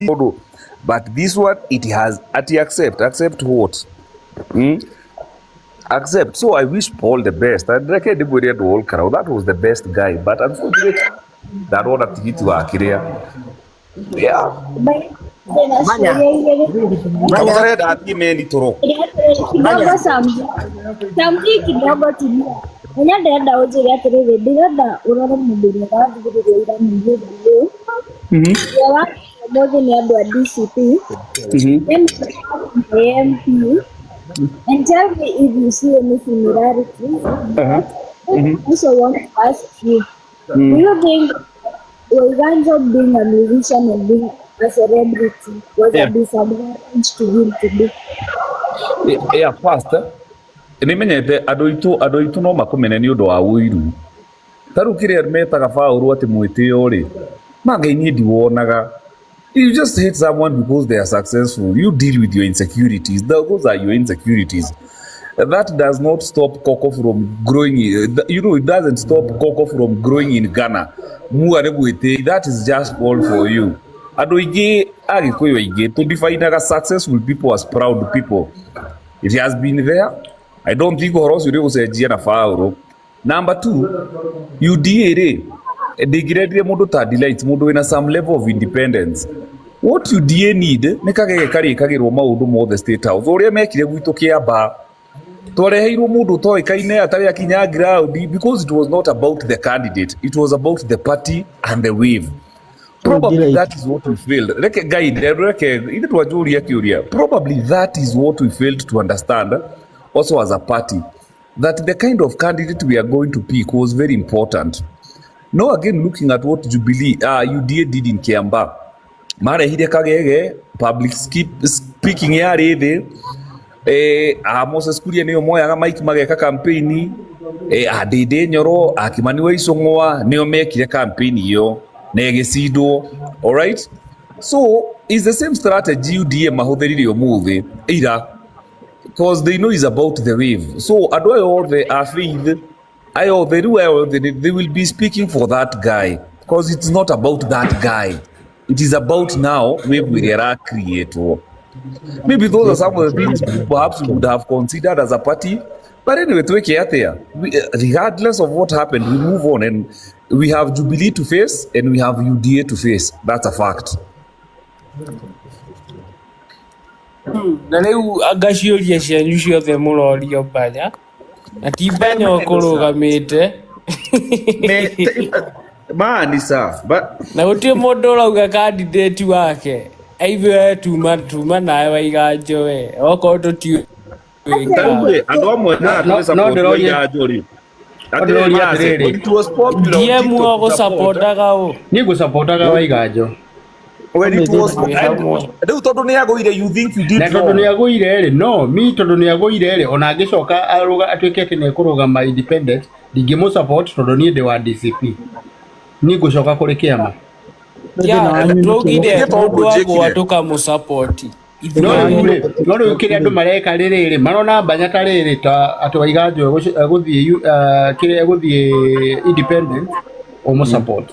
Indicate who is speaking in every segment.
Speaker 1: But this one, it has accept what? Accept. So I wish Paul the best. I reckon the boy the whole crowd. That was the best guy. But unfortunately, that one at the to Akiria. Yeah. Manya. That many to
Speaker 2: kidogo samji kidogo tumia. Nya dada oje ya tere dada urara mubiri na bibiri ira mubiri. Yawa moja ni adu DCP. MP. And tell me if you see any similarities. I also want to ask you, do you think Waiganjo being a musician and being a celebrity was a disadvantage to him to be?
Speaker 1: Yeah, pastor. Nimenyete adoitu no makomene ni undu wa wuiru. Taru kire metaga Paulo ati mwitio ri. Magaini diwonaga. You just hate someone because they are successful. You deal with your insecurities. Those are your insecurities. That does not stop Coco from growing. It doesn't stop Coco from growing in Ghana. That is just all for you. To define successful people as proud people. It has been there. I don't think Horos will say Giana Fauro. Number two, you DA. They get delight in some level of independence. What you DA need, nekage Roma udu mo the state house. Ore make it with Tokiaba. Because it was not about the candidate, it was about the party and the wave. Probably that is what we failed. Probably that is what we failed to understand also as a party. That the kind of candidate we are going to pick was very important. Now again, looking at what Jubilee UDA did in Kiamba. Mara hide kagege public speaking ya rede Moses Kuria niyo moya nga Mike mageka campaign adede nyoro akimaniwe isongwa niyo mekire campaign yo negesido. All right, so it's the same strategy UDA mahotheri yo move either because they know it's about the wave. So adway all the faith they will be speaking for that guy because it's not about that guy. It is about now wave with their creator. Maybe those are some of the things perhaps we would have considered as a party. But anyway, to care there, regardless of what happened, we move on and we have Jubilee to face and we have UDA to face. That's a fact.
Speaker 3: Na leo agashio yeshe the mulori obanya. Atibanya okurugamite.
Speaker 1: Man sir, but
Speaker 3: na utie mundu urauga candidate wake aiwe tuma nawe Waiganjo we oko tuti
Speaker 1: andu amwe na support Waiganjo ri
Speaker 3: ndiye muo go supportaga u
Speaker 4: ni go supportaga Waiganjo
Speaker 1: when it was ndu tondu ni agoire you think you did
Speaker 4: na tondu ni agoire ri no mi tondu ni agoire ri ona angicoka aruga atwikete ne kurugama independent ndingimu support tondu ni ndi wa DCP ni gucoka kuri kiama
Speaker 3: ya tugide mundu wako atuka mu support
Speaker 4: no yukire andu mareka ririri marona banya tariri ta atu Waiganjo guthie kire guthie independent o mu support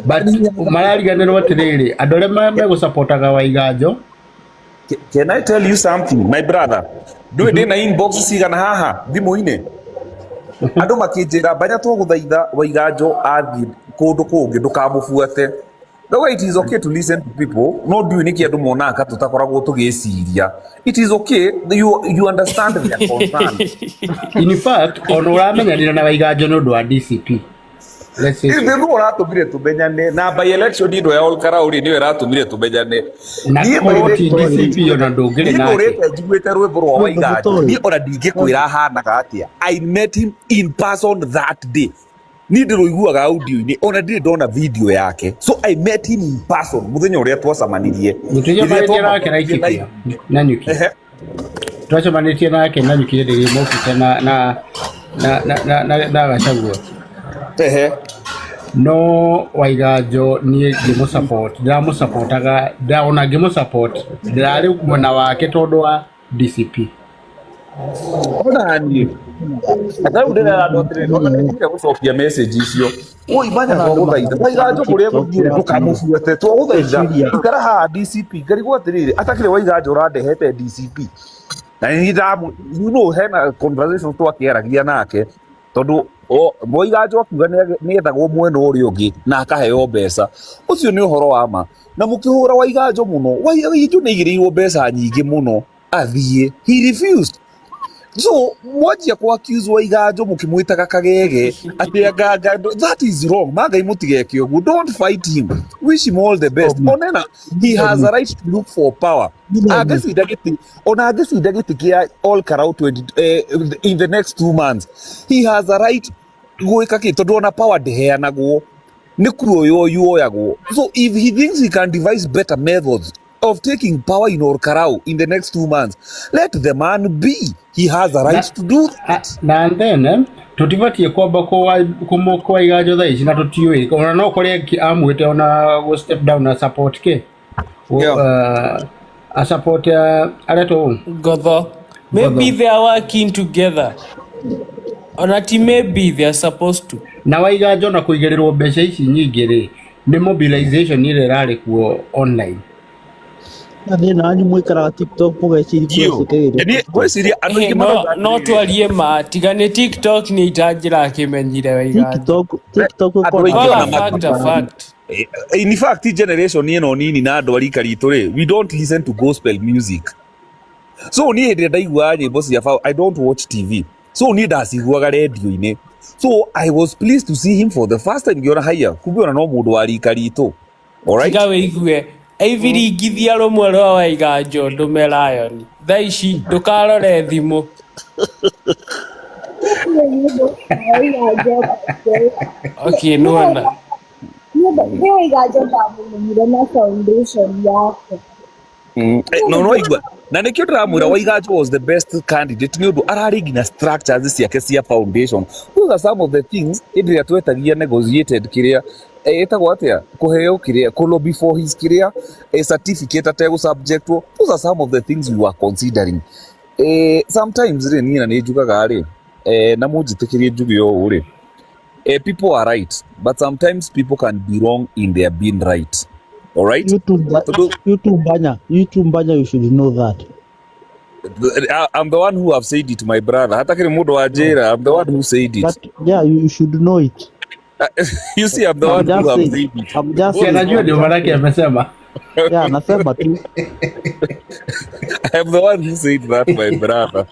Speaker 4: but marariganirwo tiriri andu aria me gu supportaga Waiganjo.
Speaker 1: Can I tell you something my brother? Do it in inbox sigana haha thimu-ine andu makinjira banya tuguthaitha Waiganjo athi kundu kungi ndukamubuate. The way it is okay to listen to people, no do niki andu monaka tutakoragwo tugiciria. It is okay, you understand their concern.
Speaker 4: In fact, ono uramenyanira na Waiganjo no do a DCP. Let's say
Speaker 1: ndio uratumire tumenyane na by election ndio ya all karauri ndio uratumire tumenyane
Speaker 4: ni muroti DCP ona ndungire nake
Speaker 1: urete jiguite rwimbo rwa Waiganjo ni ora ndingikwira hanaga atia. I met him in person that day. Ni ndiroiguaga audio-ini ona ndire ndona video yake, so I met him in person muthenya uria twacamanirie
Speaker 4: mutuye nake na ikikia na nyuki twacamanirie nake na nyuki ndiri mokite na gacagua no Waiganjo ni ngimu support ndamu supportaga ndaona ngimu support ndirari mwena wake tondu wa DCP
Speaker 1: ona ni atau ndira andu atire ona ndire gucokia message icio oi banya twaguthaitha Waiganjo kuria guthire tukamubuete twaguthaitha ikara ha DCP ngarigwo atiriri atakire Waiganjo urandehete DCP na ni ndamu you know hena conversation twakiaragia nake tondu Waiganjo akuga ni ethagwo mwena uria ungi na akaheo mbeca ucio ni uhoro wa ma na mukihura Waiganjo muno Waiganjo ni igirirwo mbeca nyingi muno athie he refused. So mwanjia ku accuse Waiganjo mukimwitaga kagege atiagaga that is wrong magai mutigeke ugu don't fight him wish him all the best onena he has a right to look for power agacinda giti kia all karau 20 in the next 2 months he has a right gwika ki tondu ona power ndeheanagwo ni kuru uyu oyagwo so if he thinks he can devise better methods of taking power in Orkarau in the next 2 months, let the man be. He has a right to do that.
Speaker 4: Na then, tutivatie kwamba kwa Waiganjo thaici na tutiui ona no kuria amwite ona go step down na support ke a support areto
Speaker 3: Gotho. Maybe they are working together. Ona ti maybe they are supposed to.
Speaker 4: Na Waiganjo na kuigerirwo mbeca ici nyingi ri ni mobilization ile rari kuo online.
Speaker 5: Na ni mwikara TikTok mugeciria
Speaker 1: gweciria andu ingi
Speaker 3: no twarie ma tigane TikTok ni itanjira kimenyire Waiganjo
Speaker 5: TikTok
Speaker 3: fact
Speaker 1: in fact generation ino nini na andu arika ritu ri we don't listen to gospel music so ni ndi ndaigua nyimbo cia I don't watch TV so ni ndaciguaga radio-ini so I was pleased to see him for the first time ngiona haya kumbe ona no mundu wa rika ritu alright
Speaker 3: tiga wigue aiviringithia rumwe rwa Waiganjo ndume Lion thaici ndukarore thimu okay no wonder
Speaker 2: ni Waiganjo ndamumenyire na foundation yake
Speaker 1: no igua na nikio ndiramwira Waiganjo was the best candidate ni undu arari nginya structures ciake cia foundation those are some of the things iria twetagia negotiated kiria etagwo atia kuheo kiria lobby for his kiria a certificate atego subject those are some of the things we were considering sometimes ri ni na njugaga ri na munjitikirie njuge o ri people are right but sometimes people can be wrong in their being right. All right.
Speaker 5: YouTube banya, you should know that.
Speaker 1: I'm the one who have said it, my brother. Hata kile mudo wa jera, I'm the one who said it.
Speaker 5: But yeah, you should know it.
Speaker 1: You see, I'm the one who have said it.
Speaker 5: I'm just saying.
Speaker 4: Najua ndio maana yake amesema.
Speaker 5: Yeah, nasema tu.
Speaker 1: I'm the one who said that, my brother.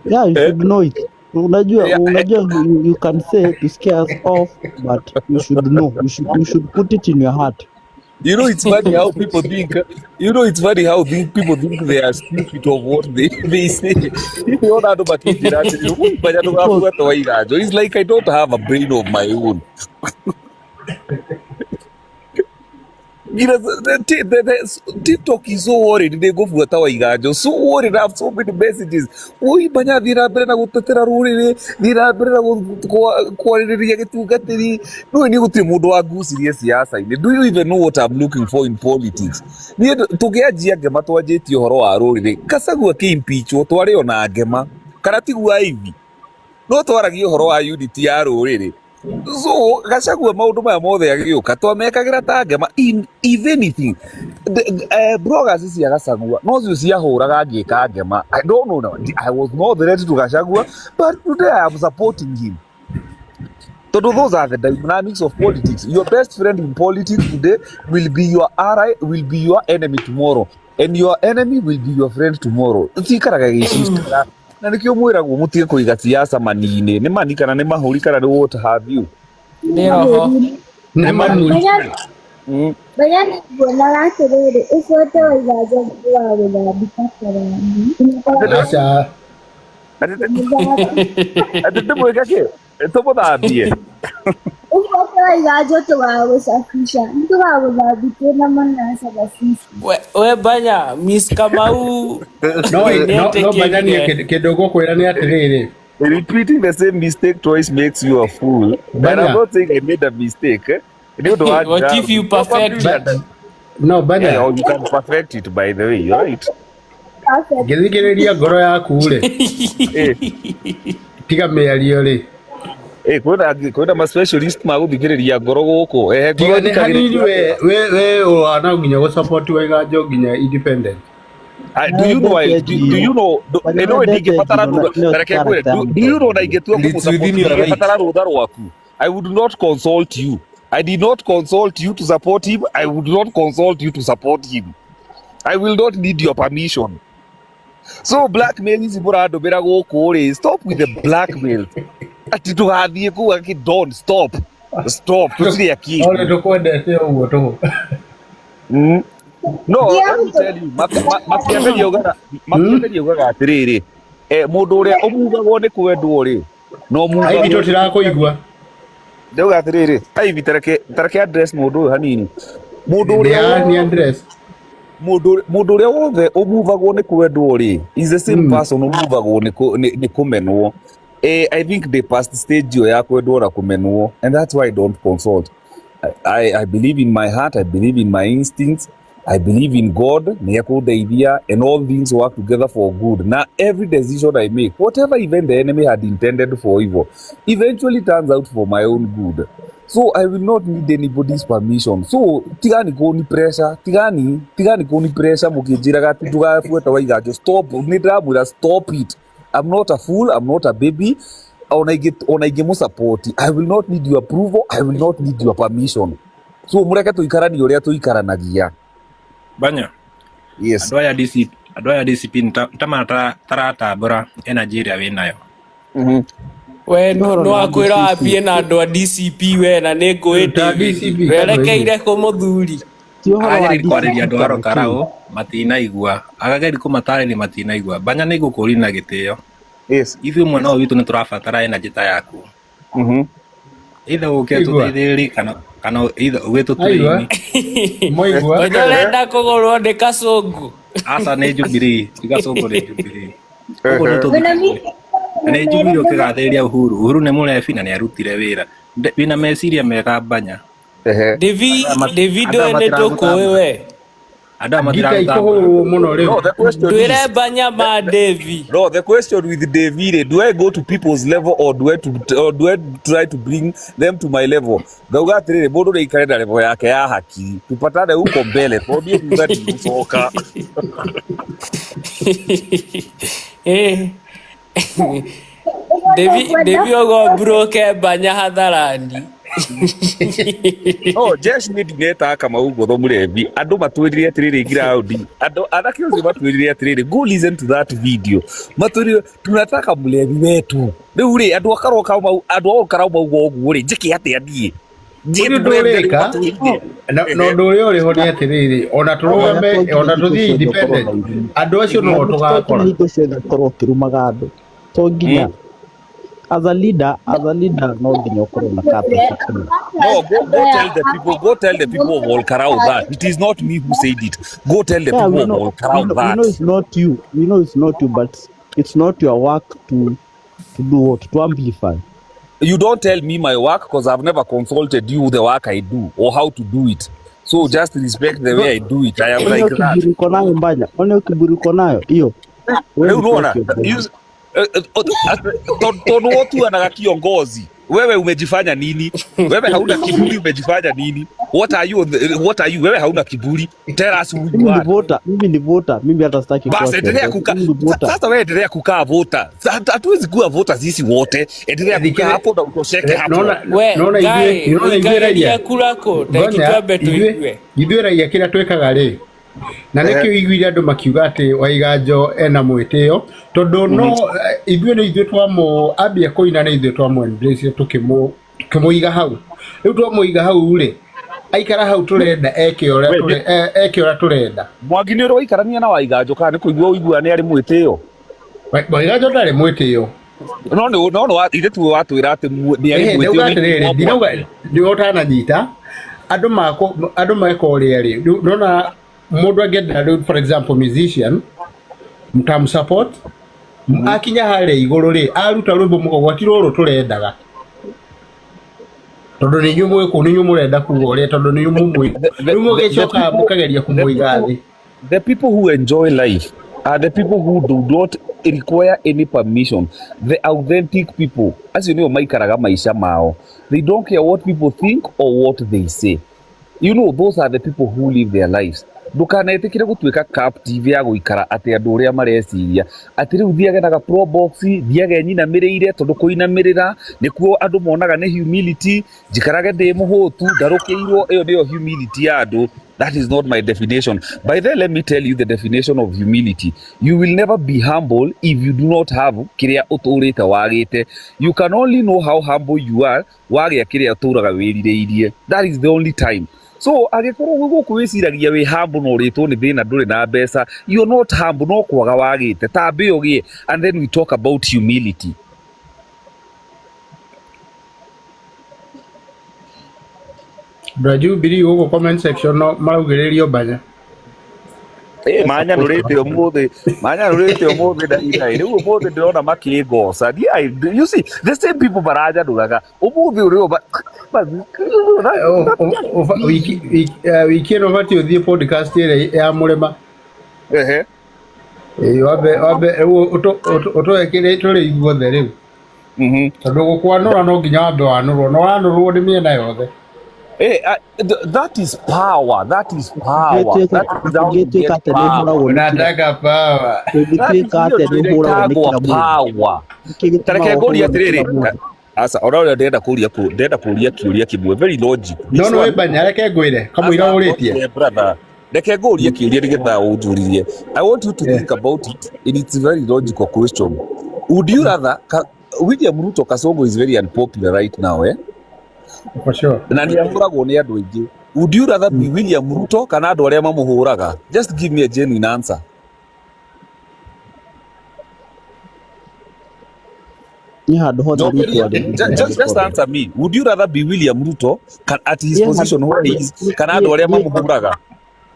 Speaker 5: Yeah, you should know it. Unajua you can say to scare us off, but you should know. You should put it in your heart.
Speaker 1: You know, it's funny how people think. People think they are stupid of what they say. You know, but it's like I don't have a brain of my own. You know, the TikTok is so worried. They go for Waiganjo. So worried. I have so many messages. Oi, banya dira brena gutetera rurire. Dira brena kuaririria gitugatiri. No ni guti mundu wa gucirie siasa ine. Do you even know what I'm looking for in politics? Ni tugiajia ngema twanjitie uhoro wa rurire. Kasagua ki impeachwo twari ona ngema. Kana tigua hivi. No twaragia uhoro wa unity ya rurire. So Gachagua maundu maya mothe agiuka twamekagira ta ngema if anything bloggers cia Gachagua no cio ciahuraga ngika ngema. I don't know now. I was not ready to Gachagua, but today I am supporting him. Those are the dynamics of politics. Your best friend in politics today will be your ally, will be your enemy tomorrow, and your enemy will be your friend tomorrow. Tikaraga gicistara na nikio mwiragwo mutige kuiga siasa manine ni mani kana ni mahuri kana ni what have you
Speaker 3: nero
Speaker 4: Na manu.
Speaker 2: banya ni bona lake rere ufote Waiganjo wa guthabika kara
Speaker 4: Acha.
Speaker 1: atete mwega ke tumuthambie
Speaker 2: ufote Waiganjo tuwa gusafisha tuwa guthabika na manasa basisi
Speaker 3: we banya Miss Kamau
Speaker 4: No banya ni kidogo kwera ni atiriri.
Speaker 1: repeating the same mistake twice makes you a fool. But I'm not saying I made a mistake.
Speaker 3: what if you perfect it?
Speaker 4: No banya.
Speaker 1: Yeah, you can perfect it by the way, right?
Speaker 2: perfect.
Speaker 4: Githikiriria ngoro yaku ri. Tiga mĩario ri.
Speaker 1: Kwĩna ma specialist ma gũthikĩrĩria ngoro gũkũ.
Speaker 4: Tiga nĩ hanini we wana nginya gũ support Waiganjo nginya independent.
Speaker 1: Do you know ndingĩbatara do you know na ingĩtua kũmũbatara rũtha rwaku? I would not consult you. I did not consult you to support him. I would not consult you to support him. I will not need your permission. So blackmail is mũrandũmĩra gũkũ rĩ. Stop with the blackmail. Ati tũgathiĩ kũu akĩ don't stop. Tũtirĩ akĩ.
Speaker 4: Ole tũkwendete ũguo tũ.
Speaker 1: No, let me tell you, makiambĩria ugaga atĩrĩrĩ, mũndũ ũrĩa ũmugagwo nĩ kwendwo rĩ, no mugagwo.
Speaker 4: Aivi tũtirakũigua.
Speaker 1: Ndauga atĩrĩrĩ, Aivi tareke address mũndũ ũyũ hanini. Mũndũ ũrĩa wothe ũmuvagwo nĩ kwendwo rĩ, is the same person ũmuvagwo nĩ kũmenwo. I think they passed stage ĩyo ya kwendwo na kũmenwo, and that's why I don't consult. I believe in my heart, I believe in my instincts. I believe in God, and all things work together for good. Now, every decision I make, whatever even the enemy had intended for evil, eventually turns out for my own good. So I will not need anybody's permission. So tigani kuni pressure, tigani kuni pressure. Mukijiraga tugafuata Waiganjo. Stop, nidramura, stop it. I'm not a fool. I'm not a baby. Onaige support. I will not need your approval. I will not need your permission. So mureke tuikarani uria tuikaranagia.
Speaker 6: Banya.
Speaker 1: Yes.
Speaker 6: Andũ aya discipline taratambũra energy ĩrĩa wĩnayo.
Speaker 3: We no akwĩra apie na andũ a DCP we na nĩ ngũĩ werekeire kũ mũthuri.
Speaker 6: Agageri kwarĩria andũ aro karaũ matinaigua. Agageri kũmatarĩria matinaigua. Banya nĩ ngũkũria na gĩtĩo.
Speaker 1: Yes.
Speaker 6: Ithuĩ mwana ũyũ witũ nĩ tũrabatara energy ta yaku. Either ũke tũteithĩrĩrie kana either ũgĩtũ tũini.
Speaker 4: Moigua.
Speaker 3: Ũrenda kũgũrwo nĩ Kasũngũ.
Speaker 6: Asa nĩ Jubilee, tiga Kasũngũ nĩ Jubilee. Nĩ Jubilee ũkĩgathĩrĩria Uhuru nĩ mũrebi na nĩ arutire wĩra. Wĩna meciria mega Banya.
Speaker 3: David nĩ tũkũĩ we.
Speaker 6: Ada matira
Speaker 1: No, the question
Speaker 3: Twire Banya ma Devi.
Speaker 1: No, the question with David, do I go to people's level or do I try to bring them to my level? Gauga atĩrĩrĩ mũndũ nĩ ikarenda level yake ya haki. Tupatane huko mbele. Twambie tuzati kusoka.
Speaker 3: Devi ogo broke Banya hadharani.
Speaker 1: No, just need neta kama ugo thomurebi. Andũ matwĩrire atĩrĩrĩ ground. Andũ anake ũcio matwĩrire atĩrĩrĩ, go listen to that video. Matwĩrire tunataka mũlebi wetu. Rĩu rĩ andũ akarauga ũguo rĩ njĩke atĩa niĩ.
Speaker 4: Ndũrĩka no ndũrĩ ũrĩ ho nĩ atĩrĩrĩ ona tũrũgame ona tũthiĩ independent andũ acio no tũgakora
Speaker 5: indo ciothe korwo ũkĩrumaga andũ to nginya as a leader no nginya ũkorwo na capacity.
Speaker 1: No, go tell the people of Olkarau that it is not me who said it. Go tell the people of Olkarau that.
Speaker 5: We know it's not you. We know it's not you, but it's not your work to do what? To amplify.
Speaker 1: You don't tell me my work because I've never consulted you the work I do or how to do it. So just respect the way I do it. I am like that.
Speaker 5: Onye kiburi uko nayo hiyo.
Speaker 1: Wewe unaona? Tono watu anaga kiongozi. Wewe umejifanya nini? Wewe hauna kiburi, umejifanya nini? What are you? Wewe hauna kiburi. Tell us who you are.
Speaker 5: Mimi ni voter. Mimi hata sitaki
Speaker 1: kuwa. Basi endelea kukaa. Sasa wewe endelea kukaa voter. Hatuwezi kuwa voter sisi wote. Endelea kukaa hapo na utosheke hapo.
Speaker 4: Naona
Speaker 3: iwe kurako. Tekitwabe tuiwe.
Speaker 4: Ithuĩ ya kĩrĩa twekaga rĩ. Na nĩkĩo iguire andũ makiuga atĩ Waiganjo ena mwĩtĩo tondũ no ithuĩ nĩ ithuĩ twambia kũina nĩ ithuĩ twamwendereire tũkĩmũiga hau rĩu twamũiga hau rĩ aikara hau tũrenda eke ũrĩa tũrenda.
Speaker 1: Mwangi nĩ ũroikarania na Waiganjo kana nĩ kũigua ũiguana nĩ arĩ mwĩtĩo?
Speaker 4: Waiganjo ndarĩ mwĩtĩo.
Speaker 1: No ithe tu watwĩra atĩ nĩ arĩ mwĩtĩo.
Speaker 4: Ndinauga nĩ ũtananyita andũ meka ũrĩa rĩ ndona mũndũ angĩenda rĩu for example musician mtamsupport akinya harĩa igũrũ rĩ aruta rwĩmbo mũgwati rũrũ tũrendaga tondũ nĩ inyuĩ mwĩkũ nĩ inyuĩ mũrenda kuga ũrĩa tondũ nĩ inyuĩ mũmwĩ rĩu mũgĩcoka mũkageria kũmũiga thĩ.
Speaker 1: The people who enjoy life are the people who do not require any permission. The authentic people, as you know, maikaraga maisha mao. They don't care what people think or what they say. You know, those are the people who live their lives. Ndukanetikire gutuika captive ya guikara ati andu uria mareciria ati riu thiage na pro box thiage nyinamirire tondu kuinamirira nikuo andu monaga ni humility jikarage ndi muhutu ndarukiirwo iyo niyo humility ya andu. That is not my definition. By then, let me tell you the definition of humility. You will never be humble if you do not have kiria uturite wagite. You can only know how humble you are wagia kiria uturaga wiririirie. That is the only time. So agikorwo guku wiciragia wi humble no ritwo ni thina nduri na mbeca, you are not humble, no kwaga wagite tambe ugie, and then we talk about humility.
Speaker 4: Braju biri ugo comment section no maraugererio banya.
Speaker 1: Manya nurite umuthi da ina riu umuthi ndirona makigoca. You see, the same people baraja nduraga umuthi urio
Speaker 4: wiki no bati uthie podcast ire ya murema. Wabe utoekire turi igothe riu. Tondu gukwanura no nginya wambe wanurwo no wanurwo ni miena yothe.
Speaker 1: That is power. That is power.
Speaker 4: Unataka power.
Speaker 1: Power. Tareke ngori atiriri. Asa ora ndenda kuria kiuria kimwe very logic.
Speaker 4: No we banya reke ngwire kamwira uritie.
Speaker 1: Brother. Reke nguria kiuria nigetha unjuririe. I want you to think about it, and it's a very logical question. Would you rather William Ruto Kasongo is very unpopular right now, eh?
Speaker 4: For sure.
Speaker 1: Na ni ahuragwo ni andu aingi. Would you rather be William Ruto kana andu aria mamuhuraga? Just give me a genuine answer. Just answer me. Would you rather be William Ruto at his position where he is kana andu aria mamuhuraga?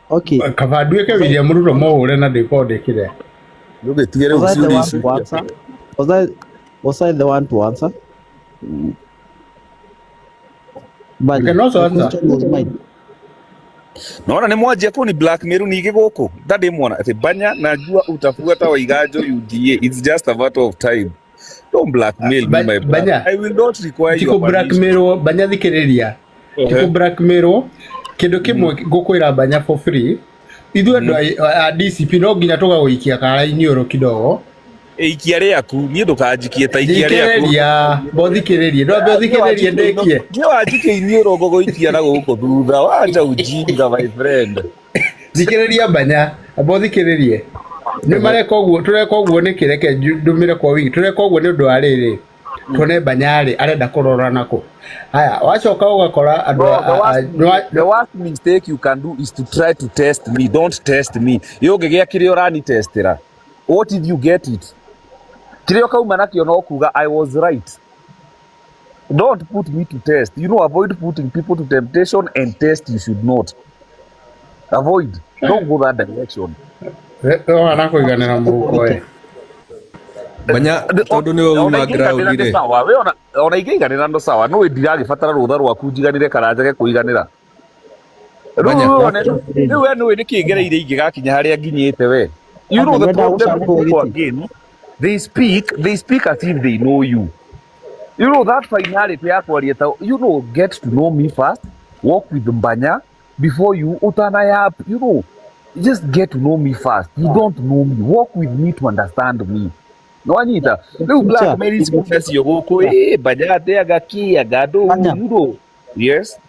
Speaker 5: Okay.
Speaker 4: Kavadwe ke William Ruto muhure na dekode kire.
Speaker 1: Look, tigere usuri.
Speaker 5: Was I the one to answer? But
Speaker 4: you can also answer.
Speaker 1: Naona ni mwanjia ku ni blackmail ni guku ndadi muona ati banya najua utafuata Waiganjo UDA. It's just a matter of time. Don't blackmail me, my brother. I will not require you.
Speaker 4: Blackmail banya thikiriria. Tiko blackmail kindu kimwe gukwira banya for free. Ithu andu a DCP no nginya tugaguikia kara-ini oro kidogo.
Speaker 1: Ikia riaku ni ndukanjikie ta ikia riaku
Speaker 4: bothikiririe no bothikiririe ndekie
Speaker 1: ndio anjikie ini oro gogoikia na guku thutha wacha ujinga my friend.
Speaker 4: Thikiriria banya bothikiririe ni mareka uguo tureka uguo ni kireke ndumire kwa wiki tureka uguo ni undu ariri tone banyari arenda kurora nako haya wacoka ugakora andu
Speaker 1: the worst mistake you can do is to try to test me. Don't test me. Yo ngigia kire urani testera. What if you get it? Kire kauma nakio no kuga I was right. Don't put me to test. You know, avoid putting people to temptation, and test you should not. Avoid. Don't go that direction.
Speaker 4: Anakuiganira muko
Speaker 6: banya tondu ni una ground ire
Speaker 1: sawa we ona igiganira ndo sawa no ndiragi fatara rutha rwaku njiganire karajage kuiganira ni we no ni kigereire ingigakinya haria nginyite we. You know the problem again. They speak as if they know you. You know that finality you know, get to know me first, walk with Mbanya before you utanaya up, you know, just get to know me first. You don't know me, walk with me to understand me. No Anita, no black marriage Banya Gado, you know. Yes.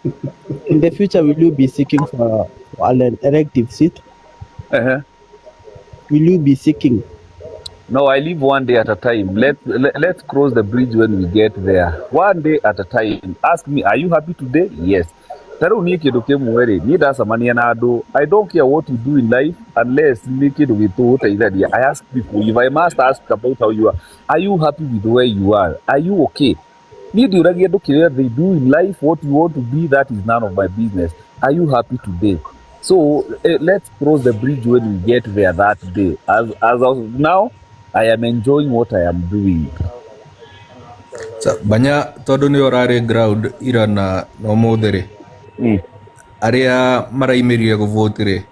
Speaker 5: In the future, will you be seeking for an elective seat? Will you be seeking?
Speaker 1: No, I live one day at a time. Let's cross the bridge when we get there. One day at a time. Ask me, are you happy today? Yes. I don't care what you do in life unless make it with either. I ask people, if I must ask about how you are you happy with where you are? Are you okay? They do in life what you want to be, that is none of my business. Are you happy today? So let's cross the bridge when we get there that day. As of now, I am enjoying what I am doing.
Speaker 6: Banya tondu ni orare ground ira na no mothere aria maraimirie guvotire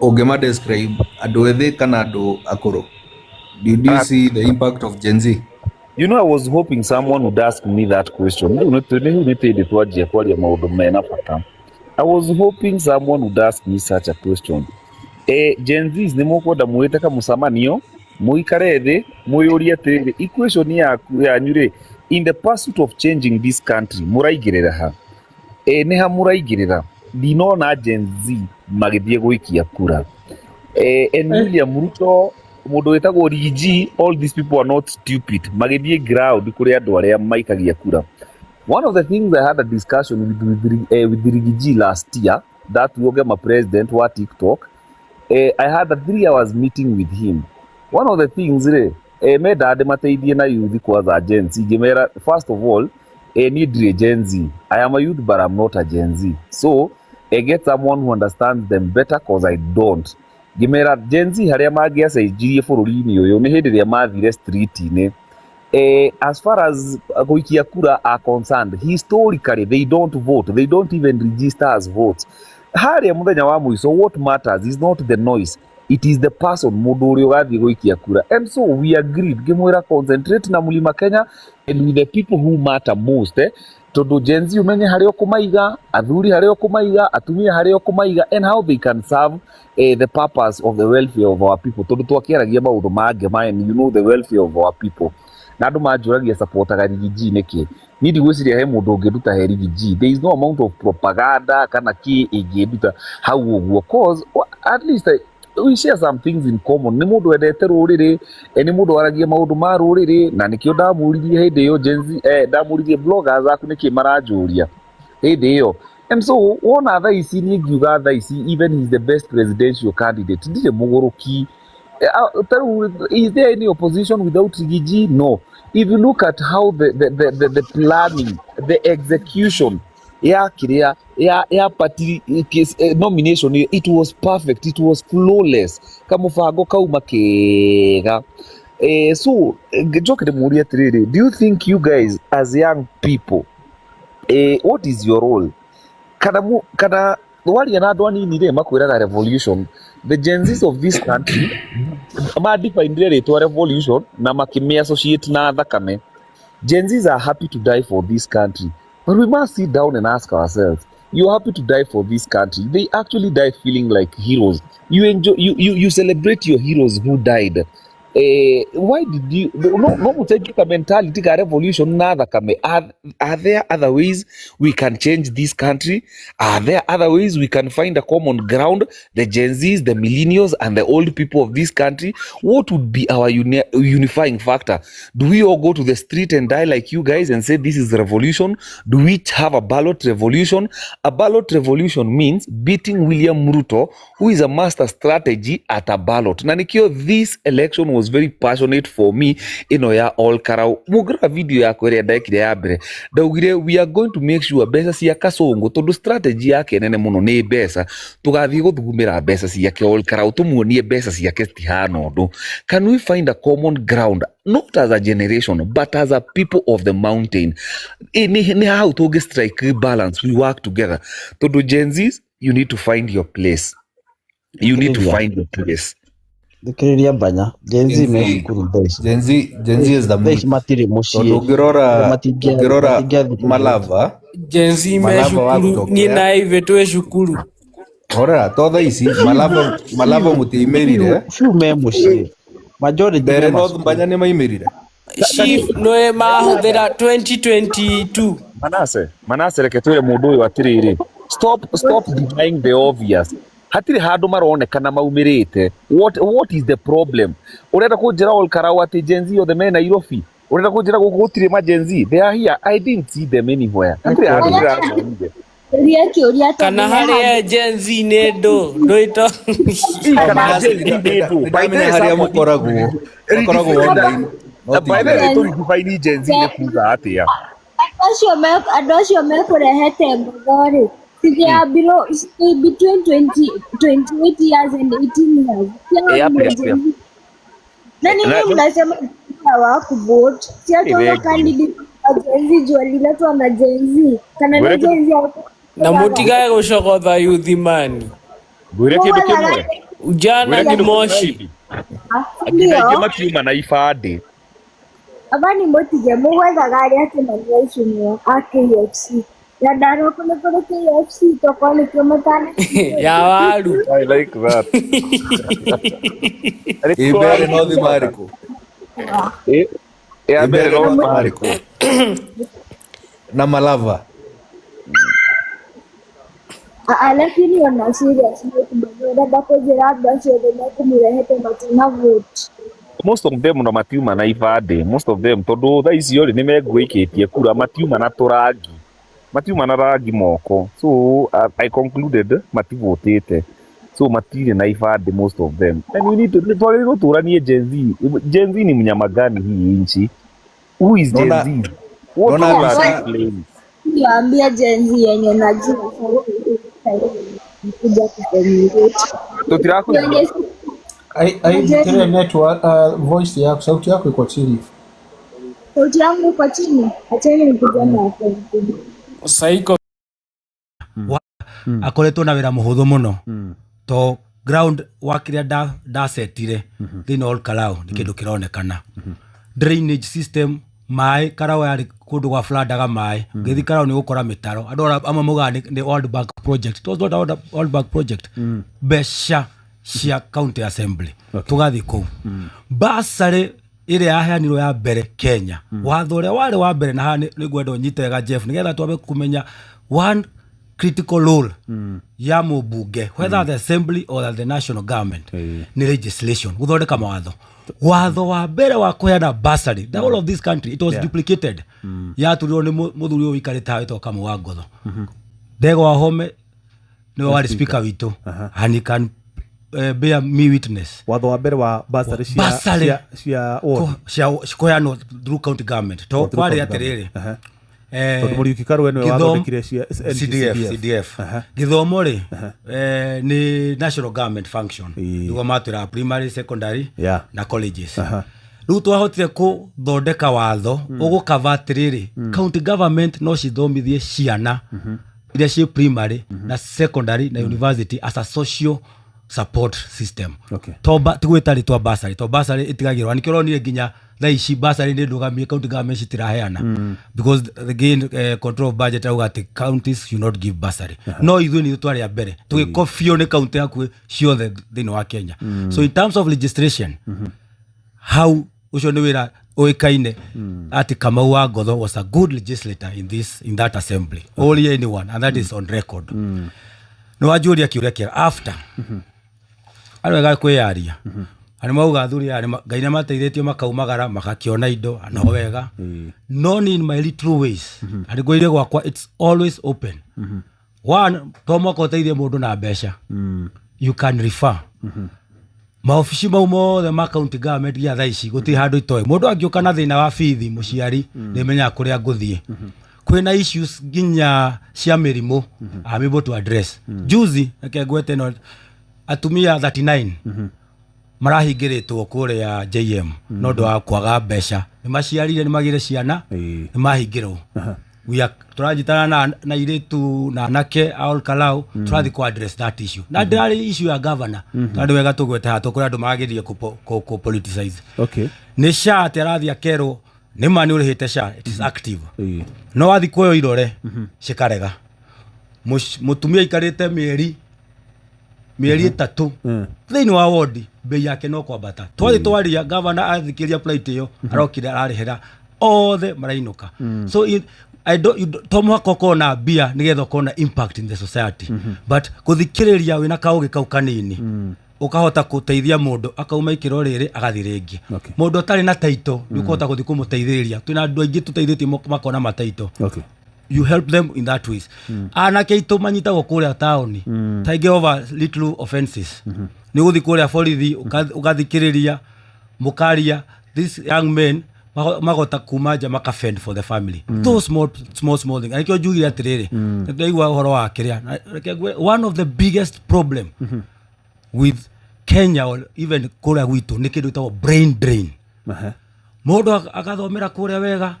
Speaker 7: Ogema describe ado ethe kana ado akoro. Did you see the impact of Gen Z?
Speaker 1: You know, I was hoping someone would ask me that question. I was hoping someone would ask me such a question. Gen Zs nĩ mũkwenda mwĩte kamũcemanio mũikare thĩ mwĩyũrie atĩrĩrĩ equation yanyu rĩ, in the pursuit of changing this country mũraigĩrĩra ha? Nĩ ha mũraigĩrĩra? Ndinona Gen Z magĩthiĩ gũikia kura. And William Ruto, mũndũ wĩtagwo Rigi, all these people are not stupid. Magĩthiĩ ground kũrĩ andũ arĩa maikagia kura. One of the things I had a discussion with Rigi last year, that Wogema president wa TikTok, I had a 3 hours meeting with him. One of the things me dade mateithie na youth kwa Gen Z. First of all, need a Gen Z. I am a youth but I'm not a Gen Z. So, I get someone who understands them better because I don't. Gimera Gen Z haria magiaca ijirie bũrũri-inĩ ũyũ nĩ hĩndĩ ĩrĩa mathire street-inĩ. As far as gũikia kura are concerned, historically they don't vote. They don't even register as votes. Haria muthenya wa muico, what matters is not the noise, it is the person mundu uria ugathie guikia kura. And so we agreed ngimwira concentrate na Mlima Kenya and with the people who matter most, tondu Gen Z umenye haria ukumaiga, athuri haria ukumaiga, atumia haria ukumaiga, and how they can serve the purpose of the welfare of our people. Tondu twakiaragia maundu mange and you know the welfare of our people. Na andu manjuragia supportaga Rigi niki ni ndigwiciria he mundu ungiruta he Rigi. There is no amount of propaganda kana ki ingiruta hau uguo, cause at least we share some things in common. Ni mundu endete ruriri, ni mundu aragia maundu ma ruriri, na nikio ndamuririe hindi iyo Gen Z, ndamuririe bloggers aku niki maranjuria hindi iyo. And so wona tha ici ni ngiuga tha ici even he is the best presidential candidate, ndire muguruki. Is there any opposition without Rigi? No. If you look at how the planning, the execution, party nomination, it was perfect, it was flawless. Kamufago kauma kega. So, do you think you guys as young people, what is your role? Kada wali anadwa nini re makwiraga revolution. The Gen Zs of this country define rĩtwa revolution na makime associate na thakame. Gen Zs are happy to die for this country, but we must sit down and ask ourselves, you're happy to die for this country. They actually die feeling like heroes. You enjoy, you celebrate your heroes who died. Why did you no take a mentality ka revolution na thakame? Are there other ways we can change this country? Are there other ways we can find a common ground, the Gen Zs, the millennials and the old people of this country? What would be our unifying factor? Do we all go to the street and die like you guys and say this is revolution? Do we have a ballot revolution? A ballot revolution means beating William Ruto, who is a master strategy at a ballot. Nanikio, this election was very passionate for me ya all karau mugra video yako ĩrĩa ndekire ya mbere ndaugire we are going to make sure mbeca cia kasongo tondu strategy yake nene muno ni mbeca tugathie guthugumira mbeca ciake all karau tumuonie mbeca ciake citihana undu. Can we find a common ground, not as a generation but as a people of the mountain? Ni how to strike balance, we work together. Tondu Gen Zs, you need to find your place, you need to find your place.
Speaker 5: Thikiriria mbanya Gen Z me shukuru mbeca.
Speaker 7: Gen Z is the
Speaker 5: mbeca matire mucie.
Speaker 7: Ungirora Malava
Speaker 3: Gen Z me shukuru ni na ive twe shukuru.
Speaker 7: Ora totha ici Malava mutiimirire
Speaker 5: few me mucie. Majority
Speaker 7: there no mbanya ni maimirire.
Speaker 3: Chief no mahuthira 2022.
Speaker 1: Manase reke twire mundu uyu atiriri. Stop denying the obvious. Hatiri handu maronekana maumirite. What is the problem? Urenda kunjira all karau ati Gen Z othe me Nairobi. Urenda kunjira guku gutire ma Gen Z. They are here. I didn't see them anywhere. Hatiri handu ndirathomire.
Speaker 3: Kana haria Gen Z ne ndo ito.
Speaker 1: Kana Gen Z ne ndo.
Speaker 7: By the haria mukoragwo online.
Speaker 1: By the way, to define Gen Z ne kuga atia.
Speaker 2: Adocio me kurehete ngori. They are below between 28 years and 18 years. Nani mnasema hawakuvote? Si hata candidate Gen Z waliletwa na Gen Z. Kana Gen Z
Speaker 3: na mutigaye gushogotha youth man.
Speaker 1: Gwire kindu kimwe.
Speaker 3: Ujana ni moshi.
Speaker 1: Akina matiuma na ibande.
Speaker 2: Abani motige mugwetha gari akinaniaicinio a KFC. Ya ndaro kule KFC tokoni kimatani.
Speaker 3: Ya waru.
Speaker 1: I like that.
Speaker 7: Ibere no di Mariko.
Speaker 1: Ibere no di Mariko.
Speaker 7: Na Malava.
Speaker 2: Lakini wana serious ndio bako jiraba sio ndio kumurehete matina vote.
Speaker 1: Most of them no matiuma na ibande. Most of them tondu tha icio ri nimegwikitie kura matiuma na turangi. Matiuma na rangi moko. So I concluded mativotete. So matire na ibande most of them. And we need to twagirwo turanie Gen Z. Gen Z ni mnyama gani hii nchi? Who is Gen Z? What are they?
Speaker 2: Niambia Gen Z yenye najua kuja kukommunicate.
Speaker 1: Tutiraku
Speaker 4: Ai tire network voice yako, sauti yako iko chini.
Speaker 2: Sauti yangu iko chini. Acheni nikuja na hapo.
Speaker 3: Saiko
Speaker 8: akoretwo na wira muhuthu muno to ground wakiria da setire thini all Kalau ni kindu kironekana drainage system mai Kalau yari kundu gwa flood mai ngithi Kalau ni gukora mitaro andu amwe mugani ni World Bank project. It was not a World Bank project. Besha cia county assembly tugathi kou basari ire yaheanirwo ya mbere Kenya watho uria wari wa mbere na hani ni gwenda unyite wega Jeff nigetha twabe kumenya one critical role ya mubunge whether the assembly or the national government ni legislation guthondeka watho wa mbere wa kuheana bursary the whole of this country it was duplicated ya turirwo ni muthuri uyu wikarite hawe to kama wa ngotho Ndego wa Home ni wari speaker witu and he can bear me witness
Speaker 9: watho wa mbere wa bursary cia
Speaker 8: kuheanwo through county government to kwari atiriri
Speaker 9: tondu Muriuki Karwe niwe wathondekire cia
Speaker 8: CDF githomo ri ni national government function niguo matwira primary secondary na colleges riu twahotire kuthondeka watho ugukava atiriri county government no cithomithie ciana iria ci primary na secondary na university as a social support system. Toba tigwetari twa bursary to bursary itigagirwa nikironire nginya tha ici bursary ni ndugamie county government citiraheana because again control of budget au ati counties should not give bursary. No ithu ni twari ya mbere tugikofio ni county yakwe ciothe thini wa Kenya. So in terms of legislation how ucio ni wira oikaine ati Kamau wa Ngotho was a good legislator in that assembly. Only anyone and that is on record. No wajuria kiuria kia after arwega kwiyaria ani mauga thuri ani Ngai na mateithitio makaumagara makakiona indo no wega no in my little ways ani goire gwakwa it's always open one tomo ko teithie mundu na besha you can refer maofici mau mothe ma county government ya thaici guti handu itoe mundu angioka na thina wa fithi muciari ni menya kuria nguthie kwina issues ginya cia mirimu I'm able to address juzi akegwete no atumia 39 marahingiritwo kuria JM no ndo akwaga besha ni maciarire ni magire ciana ni mahingirwo turajitana na iritu na nake all Kalau turathi ku address that issue na ndari issue ya governor tondu wega tugwete hatu kuria andu magirie ku politicize ni sha terathi akero ni mani urihite sha it is active no athi kuyo irore cikarega mutumia ikarite mieri 3 thini wa ward bei yake no kwambata twathi twaria governor athikiria plight iyo arokira ararihera othe marainuka so tomo kokona bia nigetho kona impact in the society but kuthikiriria wina kaugi kau kanini ukahota kuteithia mundu akauma ikiro riri agathi ringi mundu atari na taito ni ukahota kuthi kumuteithiriria twina andu aingi tuteithĩtie makona mataito you help them in that ways anake itu manyitagwo kuria taoni taige over little offenses ni guthi kuria borithi ugathikiriria mukaria this young men magota kumaja makafend for the family those small things akio jugire atiriri ndaigwa uhoro wa kiria one of the biggest problem with Kenya or even kuria gwitu ni kindu itawo brain drain mundu akathomera kuria wega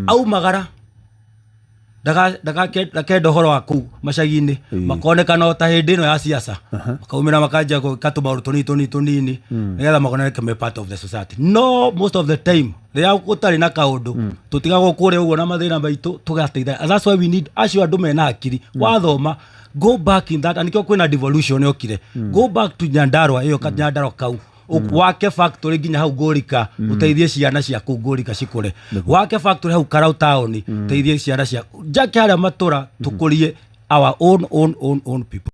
Speaker 8: au magara ndakenda horo wa kuu macagi-inĩ makonekana o ta hĩndĩ ĩno ya ciaca makaumĩra makanja gwĩka tũmaũndũ tũnini nĩgetha makoneke me part of the society. No, most of the time rĩrĩa gũtarĩ na kaũndũ tũtigagwo kũrĩa ũguo na mathĩna maitũ tũgateithania. That's why we need acio andũ mena akiri wathoma go back in that, anikio kwĩna devolution yokire, go back to Nyandarua ĩyo Nyandarua kau wake factory nginya hau Ngũrika uteithie ciana ciaku Ngũrika cikũre, wake factory hau Karau town uteithie ciana ciaku, njake harĩa matũra tukũrie our own people.